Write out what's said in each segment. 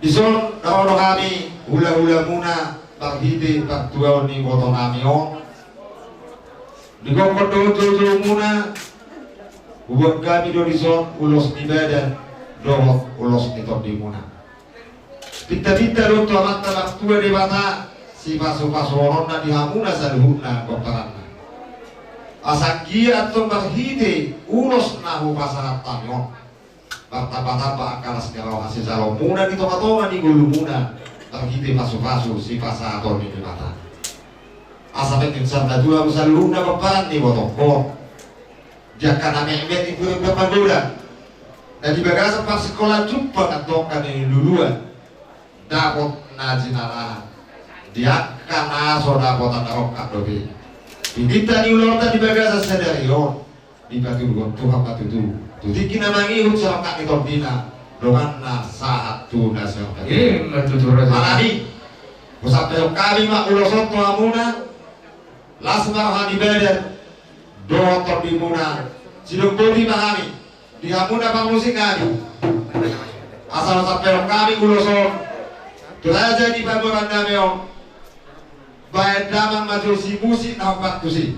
Dison narono kami hula-hula muna paghiti pagtuaw ni boto nami o. Digokot dojo muna buat kami do dison ulos ni badan dohot ulos ni di muna. Pita-pita do tu amat tabak tua di bata si pasu-pasu orona di hamuna saluhuna koparanna. Asakia atau paghiti ulos nahu pasangat tanyo. Bata-bata akalas kalau hasil salo muna di toka-toka di gulu muna paghiti pasu-pasu si pasator di mata. Asapet insan dua usaluna papan di botoko. Jaka na memet itu berapa bulan. Dan di bagasa pas sekolah jumpa katokan ini duluan. Dapat najinara. Dia kana so dapat tandarok kadobi. Kita di ulota di bagasa sederio di batu Tuhan batu tu. Tuti namangi ucap kak itu dina doanna saat tu nasib. Maladi. Usap kami mak ulosot tu amuna. Lasmar di badan dotor di muna sidung bodi mahami di hamuna bang musik kami asal sampai kami ulosot telaja di baburan dameo baik damang maju si musik nampak tu si.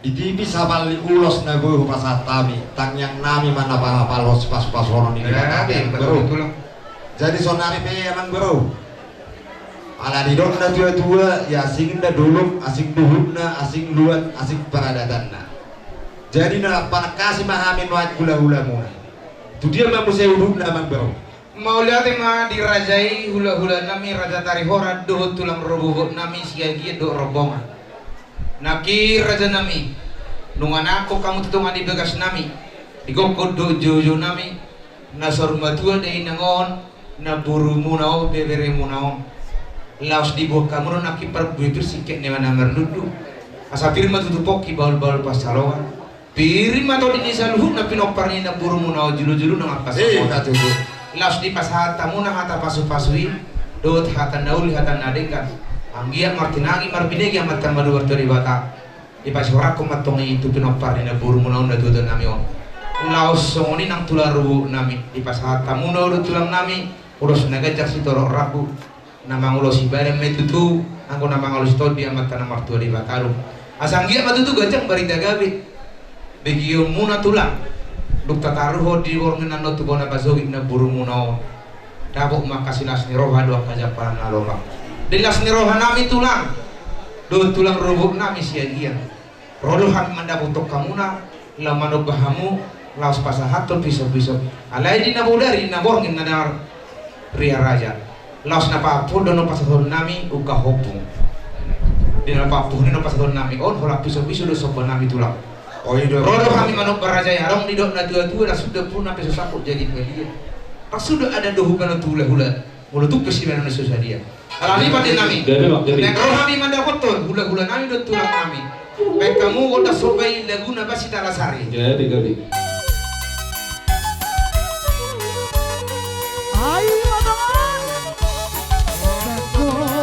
Di TV sabali ulos na gue pasatami tang yang nami mana palos pas orang ini bro. Jadi sonari pe emang bro. Ala di dong na tua ya asing da dulu asing duhubna asing luat asing paradatanna. Jadi na panakasi mahamin wa gula-gula mu. Tu dia mah musai hudubna emang bro. Mau lihat ma dirajai hula-hula nami raja tarihora doh tulang roboh nami siagi do robongan. Naki raja nami nungan aku kamu tutungan di bekas nami digokod do jojo nami nasor matua dei nangon na buru munao bebere munao laos di bawah kamu naki perbuitur sikit ne mana merdudu asa firma tutupok ki baul-baul pasaloan pirim atau di saluhut na pinoparni na buru munao julu-julu nang apa laos di pasahata muna hata pasu-pasui dot hata nauli hata nadekan anggia martinagi marbinegi amatan madu wartori bata di pashorak ko matongi itu pinopar ni na buru muna na dudon nami on laos songoni nang tularu nami di pasahata muna udah tulang nami uros nagajak si toro rabu namang ulos ibareng metutu angko namang ulos todi amatan martua di bataru asanggia matutu gajang barita gabi begio muna tulang dukta taruh di warngan no tu bona bazogi na burung munao dabok makasih lasni roha doa kajaparan aloba dilas ni roha nami tulang do tulang robok nami siagian rodo kami mandabok tok kamuna la manok bahamu laos pasahaton pisau-pisau alai di nabudari na borngin na dar ria raja laos na papu dono pasaton nami uka hopung di na papu no pasaton nami on hola pisau-pisau do sopo nami tulang oh iya rodo kami manuk baraja yarong di dok na tua-tua dah sudah pun sampai sesakut jadi media tak sudah ada dohu kana hula-hula mulu tuh pesi mana susah dia alami pada nami nek roh kami manda kotor hula-hula nami do tulang nami baik kamu udah sobai laguna basi talasari jadi kali ayo teman takut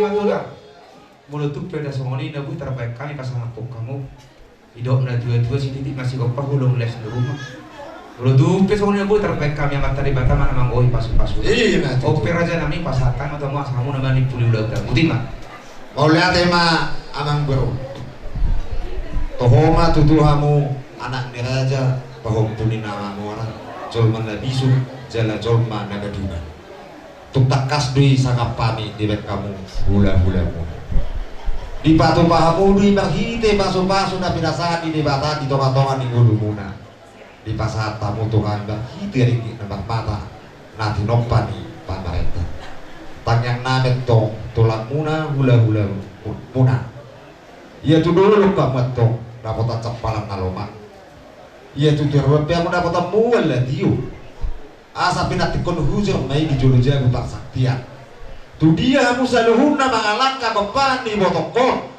merdudara mulut tuh pada songoni nabu terbaik kami pasangan pok kamu hidup na dua si titik masih kau pahulung les di rumah mulut tuh pada songoni nabu terbaik kami yang tadi bata mana manggoi pasu-pasu iya opera aja nami pasatan atau mas kamu namanya puli udah mutima mau lihat tema amang bro tohoma tutuhamu anak niraja bahwa puni namamu orang jolman labisu jala jolma nagaduna tuk takas dui sangap pami di bek kamu hula-hulamu di patu pahamu di baghite pasu-pasu na pinasaan di bata di tonga-tonga di gulumuna di pasat tamu tungan baghite ringgit na mata na tinopani pamarenta tangyang namet tong tulang muna hula-hulamu muna. Ia tu dulu ka matong dapat capalan naloma. Ia tu terus pe mo dapat mual la dio. Asa pinatikon hujur mai di jolo jago tak saktian. Tu dia musaluhuna mangalangka bepani botokon.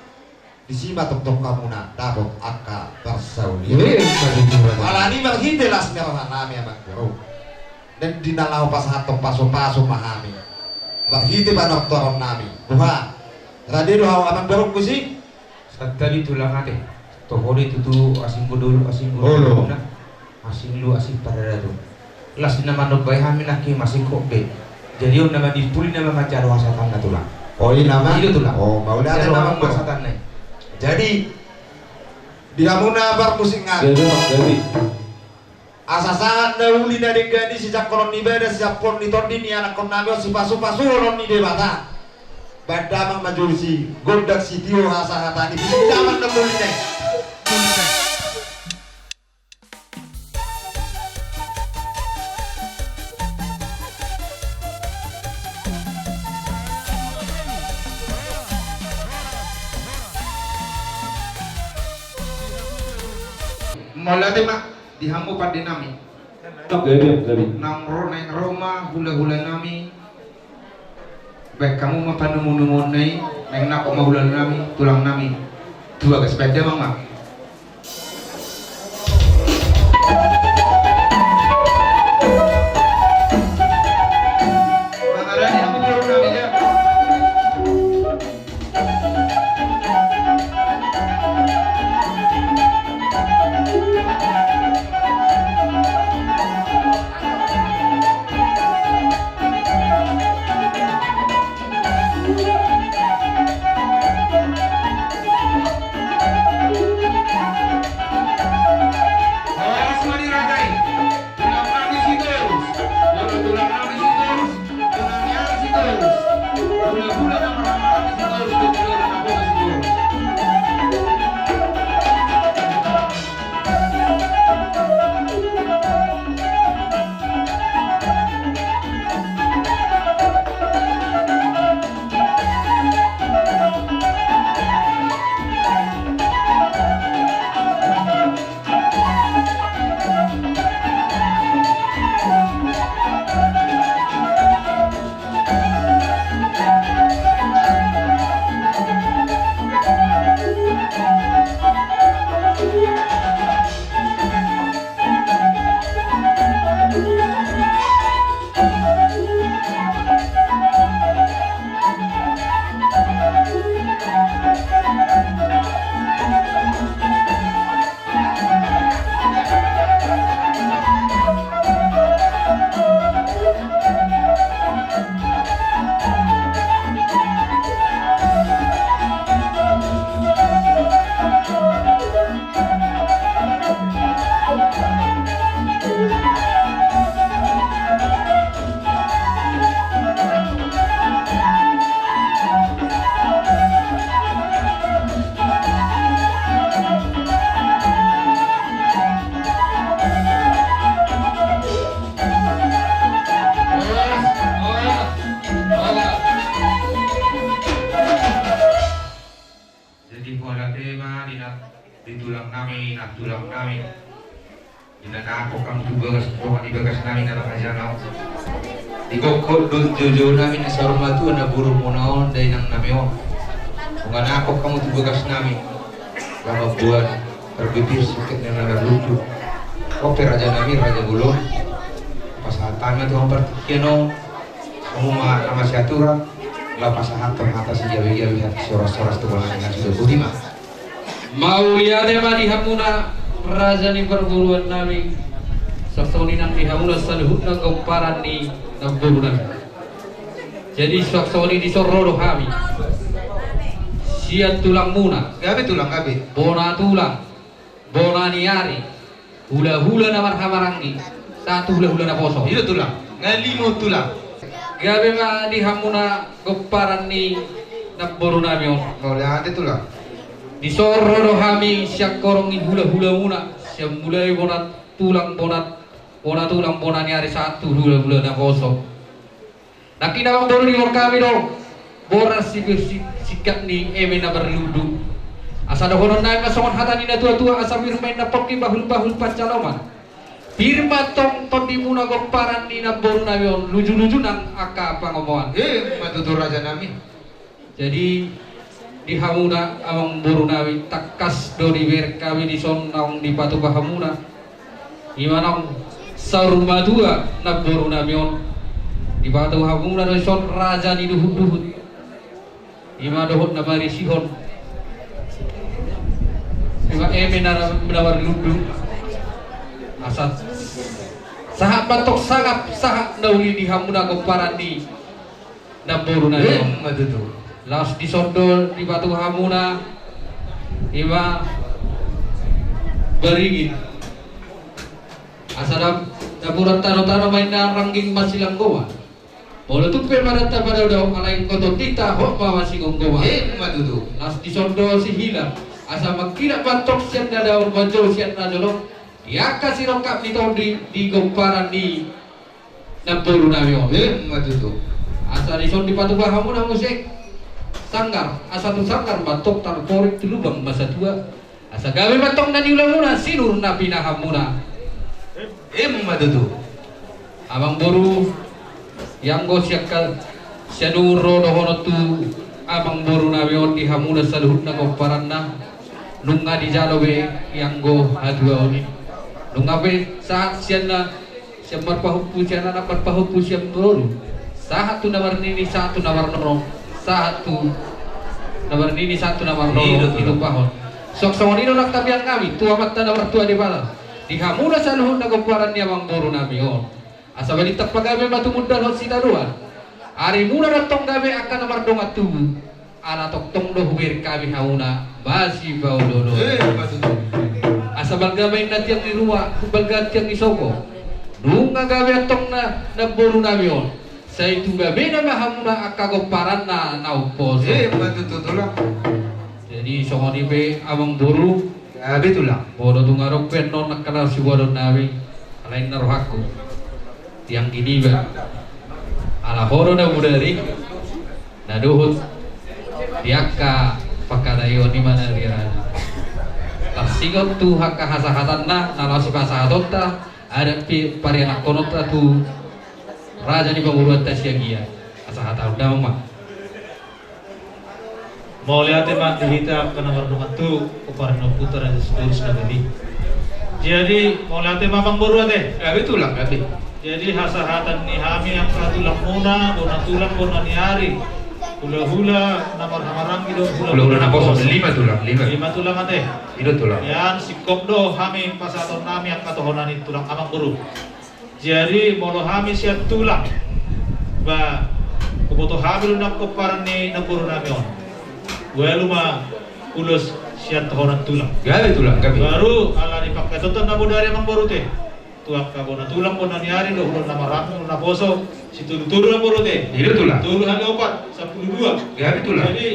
Di sima tok kamu na dapat akka bersaulia. Malani maghite las merah nami abang guru. Dan dinalau pas hatok paso mahami. Maghite ba doktoron nami. Buha. Radero hawa abang guru kusi. Tadi tulang ate. Tohori tutu asing dulu asing dulu. Asing lu asing pada datu. Las nama nobai hamin aki masih kobe. Jadi nama dipuli nama macar wasatan tulang. Oh ini nama itu tulang. Oh mau ada nama wasatan nih. Jadi dihamuna bar musik ngan. Asasan nauli dari gani sejak kolon ibadah sejak pon ditondin ni anak kon nabi si pasu ron ni debata. Badamang majursi godak si dio hasa hatani bidaman nauli nih. Mulai mak dihamu pada nami. Nang Roma hula nami. Baik kamu mau panu numun nai, neng nak mau hula nami, tulang nami. Dua ke sepeda mak. Ikut jujur nami na saruma tu na burung monaon day nang namion. Kung ako kamu tu bekas nami, lama buat terbibir sakit na lucu. Kopi raja nami raja bulong. Pasahatanya tu ang pertikiano, kamu nama siatura, lapas hatong atas jawi-jawi hati soras-soras tu balang dengan sudah budima. Mau lihat ma dihamuna raja ni perguruan nami. Saksoni nang dihamuna saluhut nang komparan ni nagburunan. Jadi saksoni disororo kami. Siat tulang muna. Gabe tulang gabe. Bona tulang. Bona niari. Hula-hula na marhamarangi. Satu hula-hula na poso. Itu tulang. Ngalimo tulang. Gabe ma dihamuna komparan ni nagburunan yo. Kalau lihat tulang. Disororo kami siak korong ni hula-hula muna. Siak mulai bona tulang bona tulang bona ni hari satu hula-hula na kosong. Nakinawang dulu di kami dong. boras sikat ni eme na berludu. Asa dohonon na masongon hatani na tua-tua asa birmain na pokki bahul-bahul pancaloman. Pirma tong tondi muna goparan ni na boru na yon luju-luju nang aka pangomoan. Matutur raja nami. Jadi di hamuna amang boru nawi takas dori berkawi di son naong di patu bahamuna. Imanong saur madua na boru namion di batu hamuna do son raja ni duhut-duhut. Ima dohut na mari sihon. Ima eme na menawar ludu. Asat sahak batok sangap sahak nauli di hamuna goparan di na boru namion. Matutur. Las disondol di batu hamuna ima beringin asadam dapuran tano-tano main na rangging masilang goa bolo tupe marata pada udah alain koto tita hok bawa si gonggoa Matutur. las disondol si hilang asa makira batok sian na daun bajo sian na jolok ya kasih rokap di gomparan di nampuru namio Matutur. asa dison di batu hamuna musik sanggar asa tu sanggar batok tar korek tu lubang masa tua asa gawe batok na diulamuna sinur na pinahamuna Matutur. abang boru yang go siakal sianuro dohono tu abang boru na bion di hamuna saluhut na koparanna nunga di jalowe yang go hadua oni nunga be saat sianna siamar pahupu sianna dapat pahupu siam boru saat tu nawar nini saat tu nawar noro satu nomor ini satu nomor itu pahon sok songonino nak tabian kami tua mata nomor tua di bala di hamuna saluhun na gomparan niya mang boru nami on asa balitak pagabe batu muda hot sitaruan ari muna ratong gabe akan nomor dongat tubu ana tok tong doh wir kami hauna basi baudodo asa balgabe na tiang di ruwa balga tiang di soko nunga gabe tong na boru nami on saya itu gabe na mahamuna akagoparan na naupos. Matutur lang. Jadi songoni be abang boru Gabi tulang. bodo tungarok penon nakala si bodo nawi alain narohaku tiang gini ba ala horo na budari na duhut diaka pakadayo ni mana dia tarsigot tu haka hasahatan na nalasi pasahatot ta ada pi parianak konot tu raja ni penguruan tasyagia asa hata udah mah mau lihat teman dihita ke nomor tu kuparan putar aja seterus nagadi jadi mau lihat teman bang boru ate Gabi tulang gabi. jadi hasahatan ni hami yang tulang muna bona tulang bona ni hari hula-hula namar-namarang gitu Ulah na poso 5 tulang 5. 5 tulang ate Itu tulang. yan sikop do hami pasaton nami yang katohonan itu tulang amang boru jadi molo hami siat tulang ba kuboto hamil nak koparan ni naburu nami on weluma ulos siat tohonan tulang Gabi tulang gabi. baru ala dipakai tonton nabo dari amang boru teh tuak kabona tulang bona ni hari do ulun nama ramu na poso si turu na boru teh Itu tulang. turu hali 4 12 Gabi tulang. jadi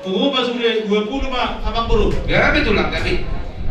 punggu masuk 20 mah amang boru Gabi tulang gabi.